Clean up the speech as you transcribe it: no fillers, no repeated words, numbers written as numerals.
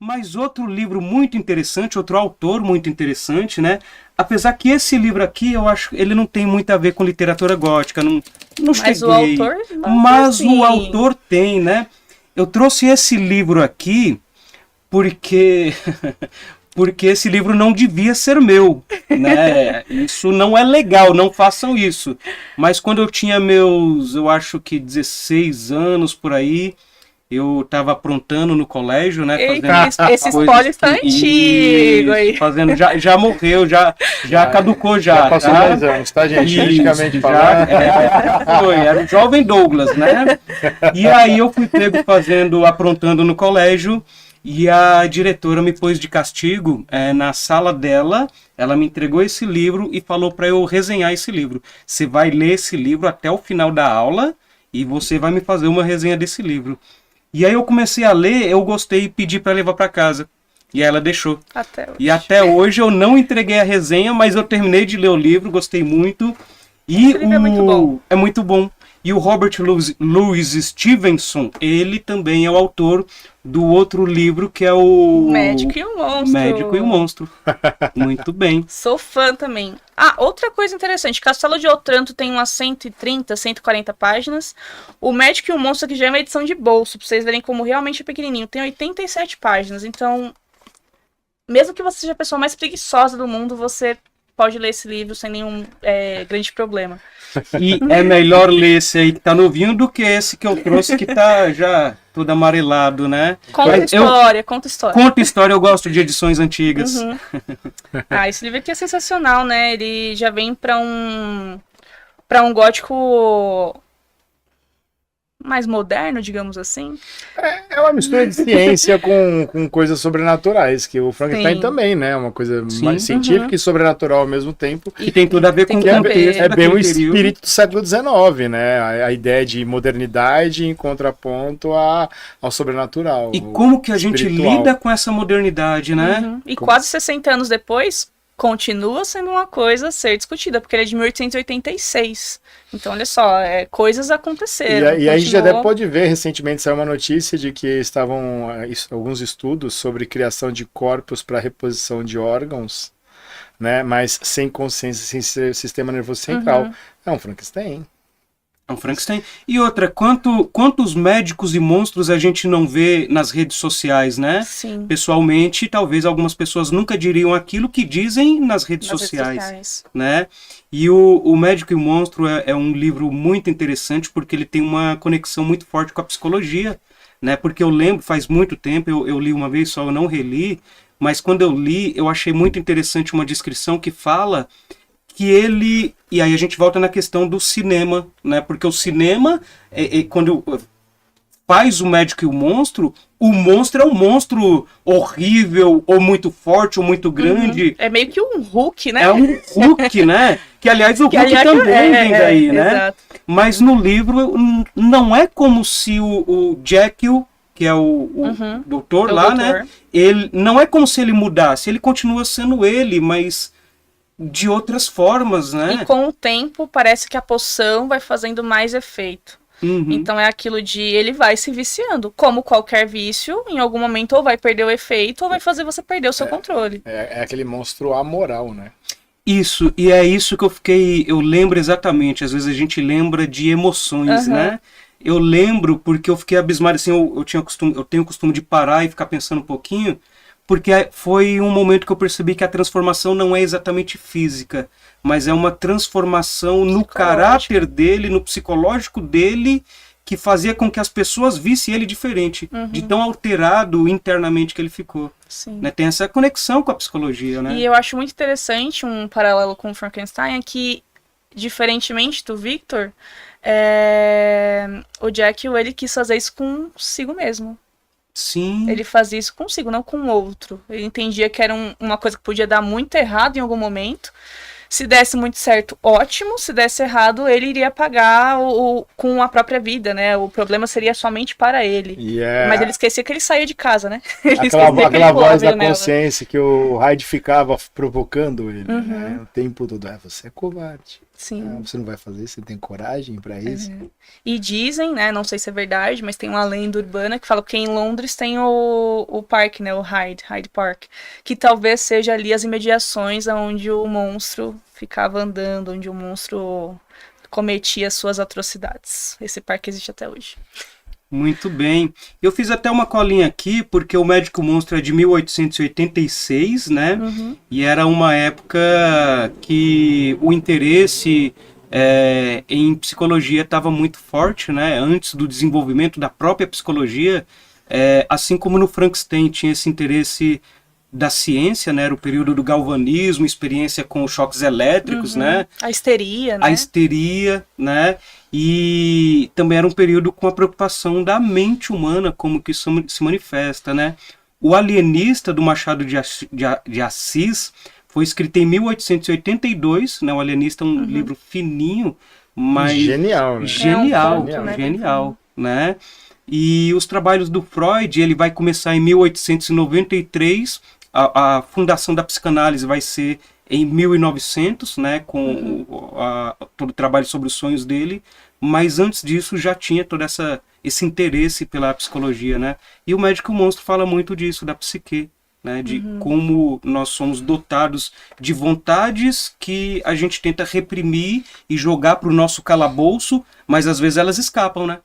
Mas outro livro muito interessante, outro autor muito interessante, né? Apesar que esse livro aqui, eu acho que ele não tem muito a ver com literatura gótica, não Mas cheguei. o autor... Mas sim. o autor tem, né? Eu trouxe esse livro aqui porque porque esse livro não devia ser meu, né? Isso não é legal, não façam isso. Mas quando eu tinha meus, eu acho que 16 anos por aí, eu estava aprontando no colégio, né? Eita, Fazendo esse coisas spoiler está que- antigo aí. Isso, fazendo, já morreu, já caducou Já já, passou tá? 10 anos, tá, gente? Isso, Juridicamente já, falando. foi, era o jovem Douglas, né? E aí eu fui pego aprontando no colégio, e a diretora me pôs de castigo na sala dela. Ela me entregou esse livro e falou para eu resenhar esse livro. Você vai ler esse livro até o final da aula e você vai me fazer uma resenha desse livro. E aí eu comecei a ler, eu gostei e pedi para levar para casa. E ela deixou. Até hoje. E até hoje eu não entreguei a resenha, mas eu terminei de ler o livro, gostei muito. E Esse livro é muito bom. É muito bom. E o Robert Louis Stevenson, ele também é o autor do outro livro que é o Médico e o Monstro. Médico e o Monstro. Muito bem. Sou fã também. Ah, outra coisa interessante. Castelo de Otranto tem umas 130, 140 páginas. O Médico e o Monstro aqui já é uma edição de bolso, pra vocês verem como realmente é pequenininho. Tem 87 páginas, então... Mesmo que você seja a pessoa mais preguiçosa do mundo, você pode ler esse livro sem nenhum grande problema. E é melhor ler esse aí que tá novinho do que esse que eu trouxe que tá já todo amarelado, né? Conta história, conta história. Conta história, eu gosto de edições antigas. Uhum. Ah, esse livro aqui é sensacional, né? Ele já vem pra um gótico mais moderno, digamos assim. É uma mistura de ciência com coisas sobrenaturais, que o Frankenstein Sim. também, né? Uma coisa Sim. mais científica e sobrenatural ao mesmo tempo. Que tem tudo a ver com tem o que ver. contexto. É bem o daquele período. espírito do século XIX, né? A ideia de modernidade em contraponto ao sobrenatural. E como que a gente espiritual. lida com essa modernidade, né? Uhum. E quase 60 anos depois, continua sendo uma coisa a ser discutida, porque ele é de 1886. Então, olha só, coisas aconteceram. E aí a gente continuou. até pode ver, recentemente saiu uma notícia de que estavam alguns estudos sobre criação de corpos para reposição de órgãos, né? Mas sem consciência, sem sistema nervoso central. É um Frankenstein. É um Frankenstein. E outra, quantos médicos e monstros a gente não vê nas redes sociais, né? Sim. Pessoalmente, talvez algumas pessoas nunca diriam aquilo que dizem nas redes sociais, né? E o Médico e o Monstro é um livro muito interessante porque ele tem uma conexão muito forte com a psicologia, né? Porque eu lembro, faz muito tempo, eu li uma vez só, eu não reli, mas quando eu li, eu achei muito interessante uma descrição que fala que ele... E aí a gente volta na questão do cinema, né? Porque o cinema, quando faz o Médico e o monstro é um monstro horrível, ou muito forte, ou muito grande. É meio que um Hulk, né? É um Hulk, né? Que aliás o Hulk também vem daí, né? Exato. Mas no livro não é como se o Jekyll, que é o doutor É o lá, doutor. né? Ele, não é como se ele mudasse, ele continua sendo ele, mas de outras formas, né? E com o tempo, parece que a poção vai fazendo mais efeito. Então é aquilo de ele vai se viciando. Como qualquer vício, em algum momento ou vai perder o efeito ou vai fazer você perder o seu controle. É aquele monstro amoral, né? Isso, e é isso que eu lembro exatamente. Às vezes a gente lembra de emoções, né? Eu lembro porque eu fiquei abismado, assim, eu tenho o costume de parar e ficar pensando um pouquinho, porque foi um momento que eu percebi que a transformação não é exatamente física, mas é uma transformação no caráter dele, no psicológico dele, que fazia com que as pessoas vissem ele diferente, de tão alterado internamente que ele ficou. Sim. Né? Tem essa conexão com a psicologia, né? E eu acho muito interessante um paralelo com o Frankenstein, é que, diferentemente do Victor, o Jekyll, ele quis fazer isso consigo mesmo. Sim. Ele fazia isso consigo, não com o outro. Ele entendia que era uma coisa que podia dar muito errado em algum momento. Se desse muito certo, ótimo. Se desse errado, ele iria pagar com a própria vida, né? O problema seria somente para ele. Mas ele esquecia que ele saía de casa, né? Aquela voz da consciência que o Hyde ficava provocando ele, né? O tempo todo. Você é covarde. Sim. Você não vai fazer, você tem coragem para isso? E dizem, né, não sei se é verdade, mas tem uma lenda urbana que fala que em Londres tem o parque, né, o Hyde Park, que talvez seja ali as imediações onde o monstro ficava andando, onde o monstro cometia suas atrocidades. Esse parque existe até hoje. Muito bem. Eu fiz até uma colinha aqui, porque o Médico Monstro é de 1886, né? E era uma época que o interesse em psicologia estava muito forte, né? Antes do desenvolvimento da própria psicologia, assim como no Frankenstein tinha esse interesse da ciência, né? Era o período do galvanismo, experiência com choques elétricos, né? A histeria, né? A histeria, né? E também era um período com a preocupação da mente humana, como que isso se manifesta, né? O Alienista, do Machado de Assis, foi escrito em 1882, né? O Alienista é um livro fininho, mas... Genial, né? Genial, né? E os trabalhos do Freud, ele vai começar em 1893, a fundação da psicanálise vai ser em 1900, né, com todo o trabalho sobre os sonhos dele, mas antes disso já tinha todo esse interesse pela psicologia, né? E o Médico Monstro fala muito disso, da psique, né, de como nós somos dotados de vontades que a gente tenta reprimir e jogar para o nosso calabouço, mas às vezes elas escapam, né?